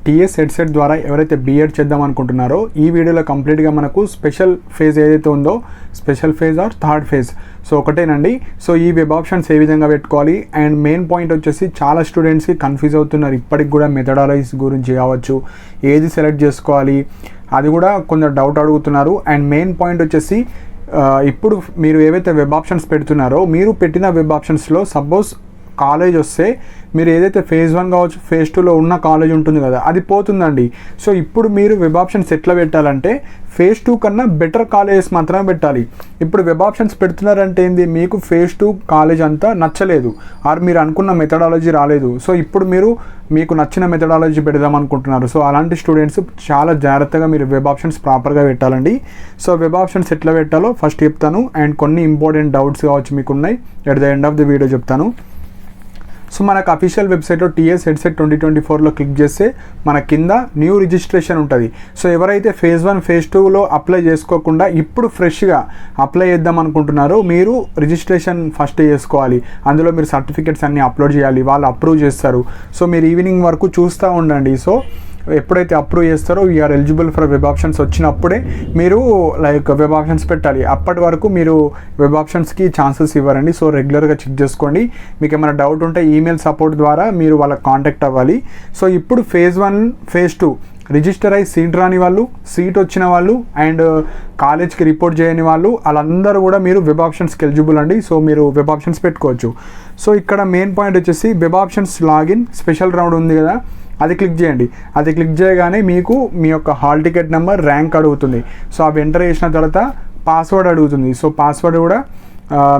TS headset ద్వారా ఎవరైతే BEd చేద్దాం అనుకుంటున్నారో ఈ వీడియోలో కంప్లీట్గా మనకు స్పెషల్ ఫేజ్ ఏదైతే ఉందో special phase or third phase so ఒకటేనండి. సో ఈ వెబ్ ఆప్షన్స్ ఏ విధంగా పెట్టుకోవాలి అండ్ మెయిన్ పాయింట్ వచ్చేసి చాలా స్టూడెంట్స్కి కన్ఫ్యూజ్ అవుతున్నారు. ఇప్పటికి కూడా మెథడాలజీస్ గురించి కావచ్చు, ఏది సెలెక్ట్ చేసుకోవాలి అది కూడా కొందరు డౌట్ అడుగుతున్నారు. అండ్ మెయిన్ పాయింట్ వచ్చేసి ఇప్పుడు మీరు ఏవైతే వెబ్ ఆప్షన్స్ పెడుతున్నారో మీరు పెట్టిన వెబ్ ఆప్షన్స్లో సపోజ్ కాలేజ్ వస్తే మీరు ఏదైతే ఫేజ్ 1 కావచ్చు ఫేజ్ 2లో ఉన్న కాలేజ్ ఉంటుంది కదా అది పోతుందండి. సో ఇప్పుడు మీరు వెబ్ ఆప్షన్స్ ఎట్లా పెట్టాలంటే ఫేజ్ 2 కన్నా బెటర్ కాలేజెస్ మాత్రమే పెట్టాలి. ఇప్పుడు వెబ్ ఆప్షన్స్ పెడుతున్నారంటే ఏంది, మీకు ఫేజ్ 2 కాలేజ్ అంతా నచ్చలేదు ఆర్ మీరు అనుకున్న మెథడాలజీ రాలేదు. సో ఇప్పుడు మీకు నచ్చిన మెథడాలజీ పెడదాం అనుకుంటున్నారు. సో అలాంటి స్టూడెంట్స్ చాలా జాగ్రత్తగా మీరు వెబ్ ఆప్షన్స్ ప్రాపర్గా పెట్టాలండి. సో వెబ్ ఆప్షన్స్ ఎట్లా పెట్టాలో ఫస్ట్ చెప్తాను అండ్ కొన్ని ఇంపార్టెంట్ డౌట్స్ కావచ్చు మీకు ఉన్నాయి, at the end of the video చెప్తాను. సో మనకు అఫీషియల్ వెబ్సైట్లో టీఎస్ హెడ్సెట్ 2024లో క్లిక్ చేస్తే మన కింద న్యూ రిజిస్ట్రేషన్ ఉంటుంది. సో ఎవరైతే ఫేజ్ 1 ఫేజ్ 2లో అప్లై చేసుకోకుండా ఇప్పుడు ఫ్రెష్గా అప్లై చేద్దాం అనుకుంటున్నారో మీరు రిజిస్ట్రేషన్ ఫస్ట్ చేసుకోవాలి. అందులో మీరు సర్టిఫికేట్స్ అన్నీ అప్లోడ్ చేయాలి, వాళ్ళు అప్రూవ్ చేస్తారు. సో మీరు ఈవినింగ్ వరకు చూస్తూ ఉండండి. సో ఎప్పుడైతే అప్రూవ్ చేస్తారో we are eligible for web options వచ్చినప్పుడే మీరు వెబ్ ఆప్షన్స్ పెట్టాలి. అప్పటి వరకు మీరు వెబ్ ఆప్షన్స్కి ఛాన్సెస్ ఇవ్వరండి. సో రెగ్యులర్గా చెక్ చేసుకోండి. మీకు ఏమైనా డౌట్ ఉంటే ఈమెయిల్ సపోర్ట్ ద్వారా మీరు వాళ్ళకి కాంటాక్ట్ అవ్వాలి. సో ఇప్పుడు ఫేజ్ 1 ఫేజ్ 2 రిజిస్టర్ అయ్యి సీట్ రాని వాళ్ళు, సీట్ వచ్చిన వాళ్ళు అండ్ కాలేజ్కి రిపోర్ట్ చేయని వాళ్ళు వాళ్ళందరూ కూడా మీరు వెబ్ ఆప్షన్స్కి ఎలిజిబుల్ అండి. సో మీరు వెబ్ ఆప్షన్స్ పెట్టుకోవచ్చు. సో ఇక్కడ మెయిన్ పాయింట్ వచ్చేసి web options login special round ఉంది కదా అది క్లిక్ చేయండి. అది క్లిక్ చేయగానే మీకు మీ యొక్క హాల్ టికెట్ నెంబర్, ర్యాంక్ అడుగుతుంది. సో అవి ఎంటర్ చేసిన తర్వాత పాస్వర్డ్ అడుగుతుంది. సో పాస్వర్డ్ కూడా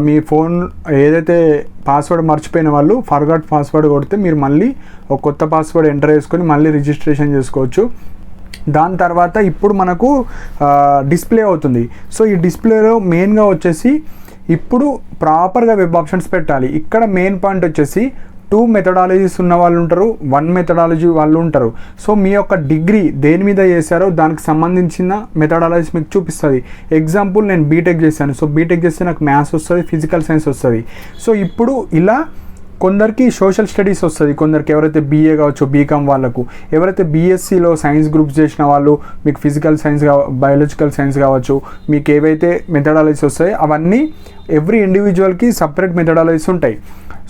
మీ ఫోన్ ఏదైతే పాస్వర్డ్ మర్చిపోయిన వాళ్ళు ఫర్గాట్ పాస్వర్డ్ కొడితే మీరు మళ్ళీ ఒక కొత్త పాస్వర్డ్ ఎంటర్ చేసుకొని మళ్ళీ రిజిస్ట్రేషన్ చేసుకోవచ్చు. దాని తర్వాత ఇప్పుడు మనకు డిస్ప్లే అవుతుంది. సో ఈ డిస్ప్లేలో మెయిన్గా వచ్చేసి ఇప్పుడు ప్రాపర్గా వెబ్ ఆప్షన్స్ పెట్టాలి. ఇక్కడ మెయిన్ పాయింట్ వచ్చేసి 2 మెథడాలజీస్ ఉన్న వాళ్ళు ఉంటారు, 1 మెథడాలజీ వాళ్ళు ఉంటారు. సో మీ యొక్క డిగ్రీ దేని మీద చేశారో దానికి సంబంధించిన మెథడాలజీస్ మీకు చూపిస్తుంది. ఎగ్జాంపుల్ నేను బీటెక్ చేశాను. సో బీటెక్ చేస్తే నాకు మ్యాథ్స్ వస్తుంది, ఫిజికల్ సైన్స్ వస్తుంది. సో ఇప్పుడు ఇలా కొందరికి సోషల్ స్టడీస్ వస్తుంది, కొందరికి ఎవరైతే బీఏ కావచ్చు బీకామ్ వాళ్ళకు, ఎవరైతే బీఎస్సీలో సైన్స్ గ్రూప్స్ చేసిన వాళ్ళు మీకు ఫిజికల్ సైన్స్ బయాలజికల్ సైన్స్ కావచ్చు, మీకు ఏవైతే మెథడాలజీస్ వస్తాయో అవన్నీ ఎవ్రీ ఇండివిజువల్కి సపరేట్ మెథడాలజీస్ ఉంటాయి.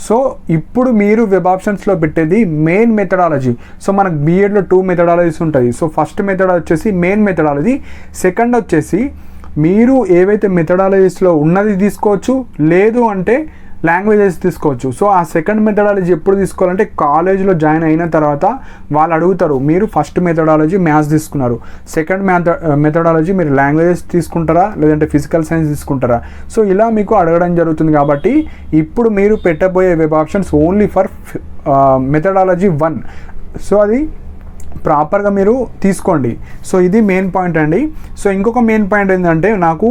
సో ఇప్పుడు మీరు వెబ్ ఆప్షన్స్లో పెట్టేది మెయిన్ మెథడాలజీ. సో మనకు బీఎడ్లో 2 మెథడాలజీస్ ఉంటుంది. సో ఫస్ట్ మెథడ్ వచ్చేసి మెయిన్ మెథడాలజీ, సెకండ్ వచ్చేసి మీరు ఏవైతే మెథడాలజీస్లో ఉన్నది తీసుకోవచ్చు, లేదు అంటే లాంగ్వేజెస్ తీసుకోవచ్చు. సో ఆ సెకండ్ మెథడాలజీ ఎప్పుడు తీసుకోవాలంటే కాలేజ్లో జాయిన్ అయిన తర్వాత వాళ్ళు అడుగుతారు మీరు ఫస్ట్ మెథడాలజీ మ్యాథ్స్ తీసుకున్నారు, సెకండ్ మెథడాలజీ మీరు లాంగ్వేజెస్ తీసుకుంటారా లేదంటే ఫిజికల్ సైన్స్ తీసుకుంటారా. సో ఇలా మీకు అడగడం జరుగుతుంది. కాబట్టి ఇప్పుడు మీరు పెట్టబోయే web options only for methodology 1. So అది ప్రాపర్గా మీరు తీసుకోండి. సో ఇది మెయిన్ పాయింట్ అండి. సో ఇంకొక మెయిన్ పాయింట్ ఏంటంటే నాకు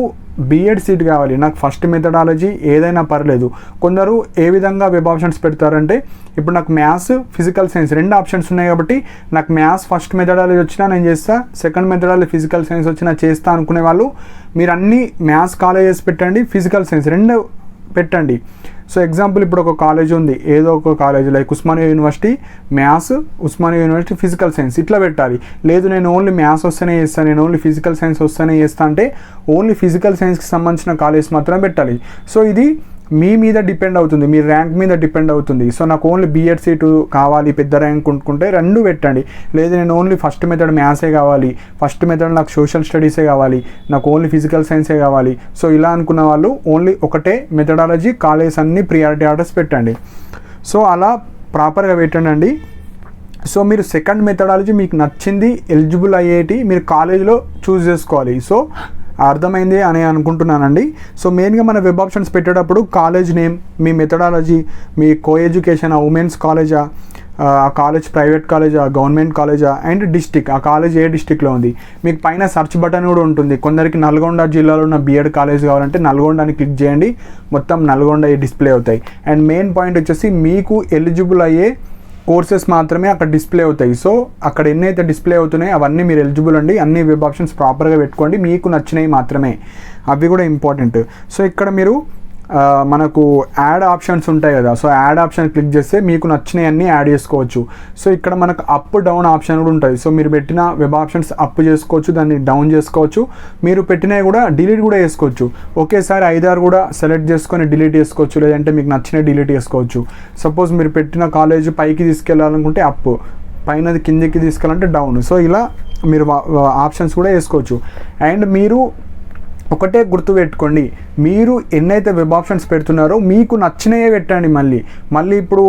బీఎడ్ సీట్ కావాలి, నాకు ఫస్ట్ మెథడాలజీ ఏదైనా పర్లేదు. కొందరు ఏ విధంగా వెబ్ ఆప్షన్స్ పెడతారంటే ఇప్పుడు నాకు మ్యాథ్స్ ఫిజికల్ సైన్స్ 2 ఆప్షన్స్ ఉన్నాయి కాబట్టి నాకు మ్యాథ్స్ ఫస్ట్ మెథడాలజీ వచ్చినా నేను చేస్తా, సెకండ్ మెథడాలజీ ఫిజికల్ సైన్స్ వచ్చినా చేస్తా అనుకునే వాళ్ళు మీరు అన్ని మ్యాథ్స్ కాలేజెస్ పెట్టండి, ఫిజికల్ సైన్స్ 2 పెట్టండి. సో ఎగ్జాంపుల్ ఇప్పుడు ఒక కాలేజ్ ఉంది, ఏదో ఒక college like Osmania university maths, Osmania university physical science ఇట్లా పెట్టాలి. లేదు నేను ఓన్లీ మ్యాథ్స్ వస్తేనే చేస్తాను, నేను ఓన్లీ ఫిజికల్ సైన్స్ వస్తేనే చేస్తా అంటే ఓన్లీ ఫిజికల్ సైన్స్కి సంబంధించిన కాలేజ్ మాత్రమే పెట్టాలి. సో ఇది మీ మీద డిపెండ్ అవుతుంది, మీ ర్యాంక్ మీద డిపెండ్ అవుతుంది. సో నాకు ఓన్లీ బీఎడ్ సీటు కావాలి పెద్ద ర్యాంక్ అనుకుంటే 2 పెట్టండి. లేదు నేను ఓన్లీ ఫస్ట్ మెథడ్ మ్యాథ్సే కావాలి, ఫస్ట్ మెథడ్ నాకు సోషల్ స్టడీసే కావాలి, నాకు ఓన్లీ ఫిజికల్ సైన్సే కావాలి. సో ఇలా అనుకున్న వాళ్ళు ఓన్లీ ఒకటే మెథడాలజీ కాలేజ్ అన్ని ప్రియారిటీ ఆర్డర్స్ పెట్టండి. సో అలా ప్రాపర్గా పెట్టండి. సో మీరు సెకండ్ మెథడాలజీ మీకు నచ్చింది ఎలిజిబుల్ అయ్యేటి మీరు కాలేజీలో చూస్ చేసుకోవాలి. సో అర్థమైంది అని అనుకుంటున్నానండి. సో మెయిన్గా మన వెబ్ ఆప్షన్స్ పెట్టేటప్పుడు కాలేజ్ నేమ్, మీ మెథడాలజీ, మీ కో ఎడ్యుకేషన్, ఉమెన్స్ కాలేజా, ఆ కాలేజ్ ప్రైవేట్ కాలేజా, గవర్నమెంట్ కాలేజా అండ్ డిస్టిక్, ఆ కాలేజ్ ఏ డిస్టిక్లో ఉంది. మీకు పైన సెర్చ్ బటన్ కూడా ఉంటుంది. కొందరికి నల్గొండ జిల్లాలో ఉన్న బీఎడ్ కాలేజ్ కావాలంటే నల్గొండని క్లిక్ చేయండి, మొత్తం నల్గొండ డిస్ప్లే అవుతాయి. అండ్ మెయిన్ పాయింట్ వచ్చేసి మీకు ఎలిజిబుల్ అయ్యే కోర్సెస్ మాత్రమే అక్కడ డిస్ప్లే అవుతాయి. సో అక్కడ ఎన్నైతే డిస్ప్లే అవుతున్నాయో అవన్నీ మీరు ఎలిజిబుల్ అండి. అన్ని వెబ్ ఆప్షన్స్ ప్రాపర్గా పెట్టుకోండి, మీకు నచ్చినవి మాత్రమే, అవి కూడా ఇంపార్టెంట్. సో ఇక్కడ మీరు మనకు యాడ్ ఆప్షన్స్ ఉంటాయి కదా, సో యాడ్ ఆప్షన్ క్లిక్ చేస్తే మీకు నచ్చినవన్నీ యాడ్ చేసుకోవచ్చు. సో ఇక్కడ మనకు అప్ డౌన్ ఆప్షన్ కూడా ఉంటుంది. సో మీరు పెట్టిన వెబ్ ఆప్షన్స్ అప్ చేసుకోవచ్చు, దాన్ని డౌన్ చేసుకోవచ్చు, మీరు పెట్టినవి కూడా డిలీట్ కూడా చేసుకోవచ్చు. ఒకేసారి 5-6 కూడా సెలెక్ట్ చేసుకొని డిలీట్ చేసుకోవచ్చు, లేదంటే మీకు నచ్చినవి డిలీట్ చేసుకోవచ్చు. సపోజ్ మీరు పెట్టిన కాలేజ్ పైకి తీసుకెళ్ళాలనుకుంటే అప్, పైనది కిందికి తీసుకెళ్ళాలంటే డౌన్. సో ఇలా మీరు ఆప్షన్స్ కూడా వేసుకోవచ్చు. అండ్ మీరు ఒకటే గుర్తుపెట్టుకోండి, మీరు ఎన్నైతే వెబ్ ఆప్షన్స్ పెడుతున్నారో మీకు నచ్చినవే పెట్టండి. మళ్ళీ ఇప్పుడు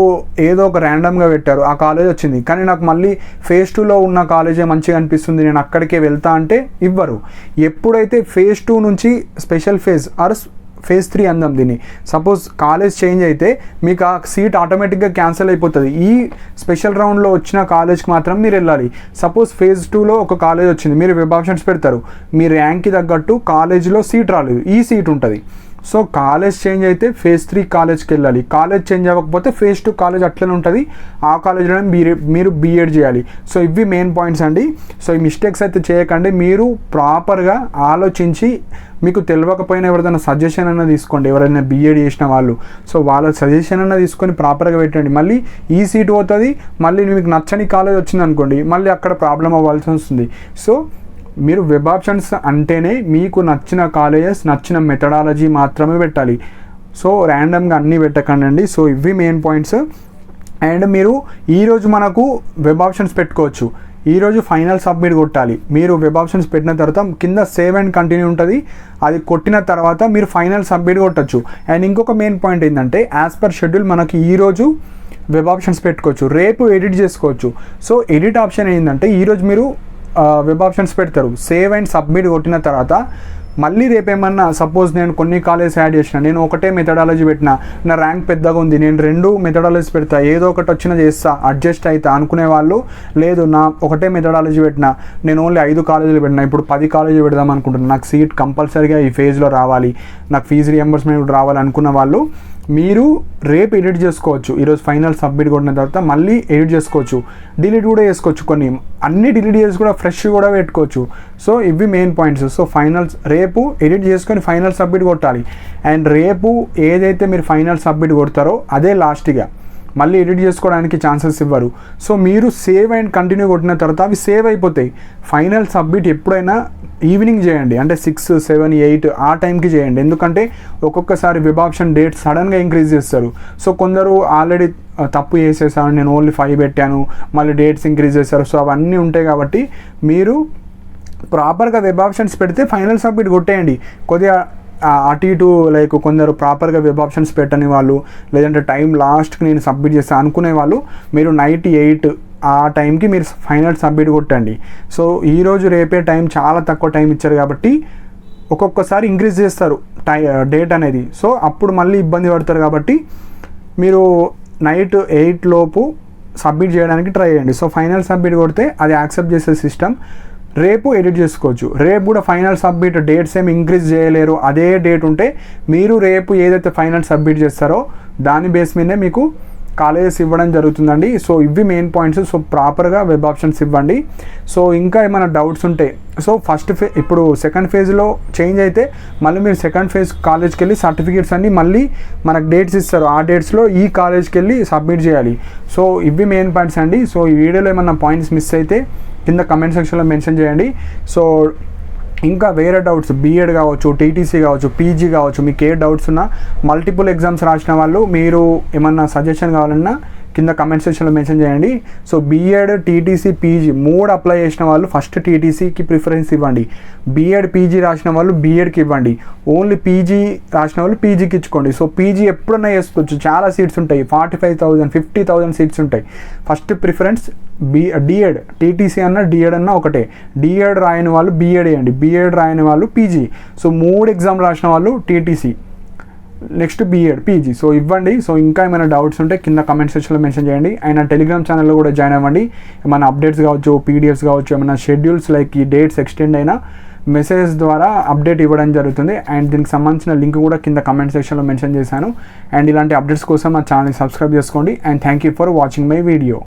ఏదో ఒక ర్యాండమ్గా పెట్టారు, ఆ కాలేజ్ వచ్చింది, కానీ నాకు మళ్ళీ ఫేజ్ 2లో ఉన్న కాలేజే మంచిగా అనిపిస్తుంది, నేను అక్కడికే వెళ్తా అంటే ఇవ్వరు. ఎప్పుడైతే ఫేజ్ 2 నుంచి స్పెషల్ ఫేజ్ ఆర్ ఫేజ్ 3 అందాం దీన్ని, సపోజ్ కాలేజ్ చేంజ్ అయితే మీకు ఆ సీట్ ఆటోమేటిక్గా క్యాన్సిల్ అయిపోతుంది. ఈ స్పెషల్ రౌండ్లో వచ్చిన కాలేజ్కి మాత్రం మీరు వెళ్ళాలి. సపోజ్ ఫేజ్ 2లో ఒక కాలేజ్ వచ్చింది, మీరు వెబ్ ఆప్షన్స్ పెడతారు, మీ ర్యాంక్కి తగ్గట్టు కాలేజీలో సీట్ రాలేదు, ఈ సీట్ ఉంటుంది. సో కాలేజ్ చేంజ్ అయితే ఫేజ్ 3 కాలేజ్కి వెళ్ళాలి, కాలేజ్ చేంజ్ అవ్వకపోతే ఫేజ్ 2 కాలేజ్ అట్లనే ఉంటుంది, ఆ కాలేజ్లో మీరు బీఎడ్ చేయాలి. సో ఇవి మెయిన్ పాయింట్స్ అండి. సో ఈ మిస్టేక్స్ అయితే చేయకండి, మీరు ప్రాపర్గా ఆలోచించి, మీకు తెలియకపోయినా ఎవరిదైనా సజెషన్ అన్న తీసుకోండి, ఎవరైనా బీఎడ్ చేసిన వాళ్ళు, సో వాళ్ళ సజెషన్ అన్న తీసుకొని ప్రాపర్గా పెట్టండి. మళ్ళీ ఈ సీట్ పోతుంది, మళ్ళీ మీకు నచ్చని కాలేజ్ వచ్చింది అనుకోండి, మళ్ళీ అక్కడ ప్రాబ్లం అవ్వాల్సి వస్తుంది. సో మీరు వెబ్ ఆప్షన్స్ అంటేనే మీకు నచ్చిన కాలేజెస్, నచ్చిన మెథడాలజీ మాత్రమే పెట్టాలి. సో ర్యాండమ్గా అన్నీ పెట్టకండి. సో ఇవి మెయిన్ పాయింట్స్. అండ్ మీరు ఈరోజు మనకు వెబ్ ఆప్షన్స్ పెట్టుకోవచ్చు, ఈరోజు ఫైనల్ సబ్మిట్ కొట్టాలి. మీరు వెబ్ ఆప్షన్స్ పెట్టిన తర్వాత కింద సేవ్ అండ్ కంటిన్యూ ఉంటుంది, అది కొట్టిన తర్వాత మీరు ఫైనల్ సబ్మిట్ కొట్టచ్చు. అండ్ ఇంకొక మెయిన్ పాయింట్ ఏంటంటే, యాజ్ పర్ షెడ్యూల్ మనకి ఈరోజు వెబ్ ఆప్షన్స్ పెట్టుకోవచ్చు, రేపు ఎడిట్ చేసుకోవచ్చు. సో ఎడిట్ ఆప్షన్ ఏంటంటే, ఈరోజు మీరు వెబ్ ఆప్షన్స్ పెడతారు, సేవ్ అండ్ సబ్మిట్ కొట్టిన తర్వాత మళ్ళీ రేపేమన్నా సపోజ్ నేను కొన్ని కాలేజ్ యాడ్ చేసిన, నేను ఒకటే మెథడాలజీ పెట్టినా, నా ర్యాంక్ పెద్దగా ఉంది, నేను 2 మెథడాలజీ పెడతా, ఏదో ఒకటి వచ్చినా చేస్తా, అడ్జస్ట్ అవుతా అనుకునే వాళ్ళు, లేదు నా ఒకటే మెథడాలజీ పెట్టినా, నేను ఓన్లీ 5 కాలేజీలు పెట్టినా, ఇప్పుడు 10 కాలేజీలు పెడదాం అనుకుంటున్నాను, నాకు సీట్ కంపల్సరీగా ఈ ఫేజ్లో రావాలి, నాకు ఫీజు రియంబర్స్మెంట్ రావాలి అనుకున్న వాళ్ళు మీరు రేపు ఎడిట్ చేసుకోవచ్చు. ఈరోజు ఫైనల్ సబ్మిట్ కొట్టిన తర్వాత మళ్ళీ ఎడిట్ చేసుకోవచ్చు, డిలీట్ కూడా చేసుకోవచ్చు, కొన్ని అన్నీ డిలీట్ చేసి కూడా ఫ్రెష్ కూడా పెట్టుకోవచ్చు. సో ఇవి మెయిన్ పాయింట్స్. సో ఫైనల్స్ రేపు ఎడిట్ చేసుకొని ఫైనల్ సబ్మిట్ కొట్టాలి. అండ్ రేపు ఏదైతే మీరు ఫైనల్ సబ్మిట్ కొడతారో అదే లాస్ట్గా, మళ్ళీ ఎడిట్ చేసుకోవడానికి ఛాన్సెస్ ఇవ్వరు. సో మీరు సేవ్ అండ్ కంటిన్యూ కొట్టిన తర్వాత అవి సేవ్ అయిపోతాయి. ఫైనల్ సబ్మిట్ ఎప్పుడైనా ఈవినింగ్ చేయండి, అంటే 6, 7, 8 ఆ టైంకి చేయండి. ఎందుకంటే ఒక్కొక్కసారి వెబ్ ఆప్షన్ డేట్ సడన్గా ఇంక్రీజ్ చేస్తారు. సో కొందరు ఆల్రెడీ తప్పు చేసేసాను, నేను ఓన్లీ 5 పెట్టాను, మళ్ళీ డేట్స్ ఇంక్రీజ్ చేస్తారు. సో అవన్నీ ఉంటాయి కాబట్టి మీరు ప్రాపర్గా వెబ్ ఆప్షన్స్ పెడితే ఫైనల్ సబ్మిట్ కొట్టేయండి. కొద్దిగా అటు ఇటు లైక్ కొందరు ప్రాపర్గా వెబ్ ఆప్షన్స్ పెట్టని వాళ్ళు, లేదంటే టైం లాస్ట్కి నేను సబ్మిట్ చేస్తాను అనుకునే వాళ్ళు, మీరు నైట్ 8 ఆ టైంకి మీరు ఫైనల్ సబ్మిట్ కొట్టండి. సో ఈరోజు రేపే టైం చాలా తక్కువ టైం ఇచ్చారు కాబట్టి ఒక్కొక్కసారి ఇంక్రీజ్ చేస్తారు డేట్ అనేది. సో అప్పుడు మళ్ళీ ఇబ్బంది పడతారు కాబట్టి మీరు నైట్ 8 లోపు సబ్మిట్ చేయడానికి ట్రై చేయండి. సో ఫైనల్ సబ్మిట్ కొడితే అది యాక్సెప్ట్ చేసే సిస్టమ్, రేపు ఎడిట్ చేసుకోవచ్చు. రేపు కూడా ఫైనల్ సబ్మిట్ డేట్స్ ఏమి ఇంక్రీజ్ చేయలేరు, అదే డేట్ ఉంటే మీరు రేపు ఏదైతే ఫైనల్ సబ్మిట్ చేస్తారో దాని బేస్ మీదే మీకు కాలేజెస్ ఇవ్వడం జరుగుతుందండి. సో ఇవి మెయిన్ పాయింట్స్. సో ప్రాపర్గా వెబ్ ఆప్షన్స్ ఇవ్వండి. సో ఇంకా ఏమైనా డౌట్స్ ఉంటే, సో ఇప్పుడు సెకండ్ ఫేజ్లో చేంజ్ అయితే మళ్ళీ మీరు సెకండ్ ఫేజ్ కాలేజ్కి వెళ్ళి సర్టిఫికేట్స్ అన్నీ మళ్ళీ మనకు డేట్స్ ఇస్తారు, ఆ డేట్స్లో ఈ కాలేజ్కి వెళ్ళి సబ్మిట్ చేయాలి. సో ఇవి మెయిన్ పాయింట్స్ అండి. సో ఈ వీడియోలో ఏమైనా పాయింట్స్ మిస్ అయితే కింద కమెంట్ సెక్షన్లో మెన్షన్ చేయండి. సో ఇంకా వేరే డౌట్స్, బీఎడ్ కావచ్చు, టీటీసీ కావచ్చు, పీజీ కావచ్చు, మీకు ఏ డౌట్స్ ఉన్నా, మల్టిపుల్ ఎగ్జామ్స్ రాసిన వాళ్ళు మీరు ఏమన్నా సజెషన్ కావాలన్నా కింద కమెంట్ సెక్షన్లో మెన్షన్ చేయండి. So BEd, TTC, PG 3 apply చేసిన వాళ్ళు ఫస్ట్ టీటీసీకి ప్రిఫరెన్స్ ఇవ్వండి, బీఎడ్, పీజీ రాసిన వాళ్ళు బీఎడ్కి ఇవ్వండి, ఓన్లీ పీజీ రాసిన వాళ్ళు పీజీకి ఇచ్చుకోండి. సో పీజీ ఎప్పుడన్నా చేసుకోవచ్చు, చాలా సీట్స్ ఉంటాయి, 45,000, 50,000 సీట్స్ ఉంటాయి. ఫస్ట్ ప్రిఫరెన్స్ డిఎడ్, టీటీసీ అన్న డిఎడ్ అన్న ఒకటే. డిఎడ్ రాయని వాళ్ళు బీఎడ్ వేయండి, బీఎడ్ రాయని వాళ్ళు పీజీ. సో 3 ఎగ్జామ్ రాసిన వాళ్ళు TTC, next BEd, PG. So ఇవ్వండి. సో ఇంకా ఏమైనా డౌట్స్ ఉంటే కింద కమెంట్ సెక్షన్లో మెన్షన్ చేయండి. అండ్ టెలిగ్రామ్ ఛానల్లో కూడా జాయిన్ అవ్వండి. ఏమైనా అప్డేట్స్ కావచ్చు, పీడిఎఫ్స్ కావచ్చు, ఏమైనా షెడ్యూల్స్ లైక్ ఈ డేట్స్ ఎక్స్టెండ్ అయినా మెసేజ్ ద్వారా అప్డేట్ ఇవ్వడం జరుగుతుంది. అండ్ దీనికి సంబంధించిన లింక్ కూడా కింద కమెంట్ సెక్షన్లో మెన్షన్ చేశాను. అండ్ ఇలాంటి అప్డేట్స్ కోసం మా ఛానల్ని సబ్స్క్రైబ్ చేసుకోండి. And thank you for watching my video.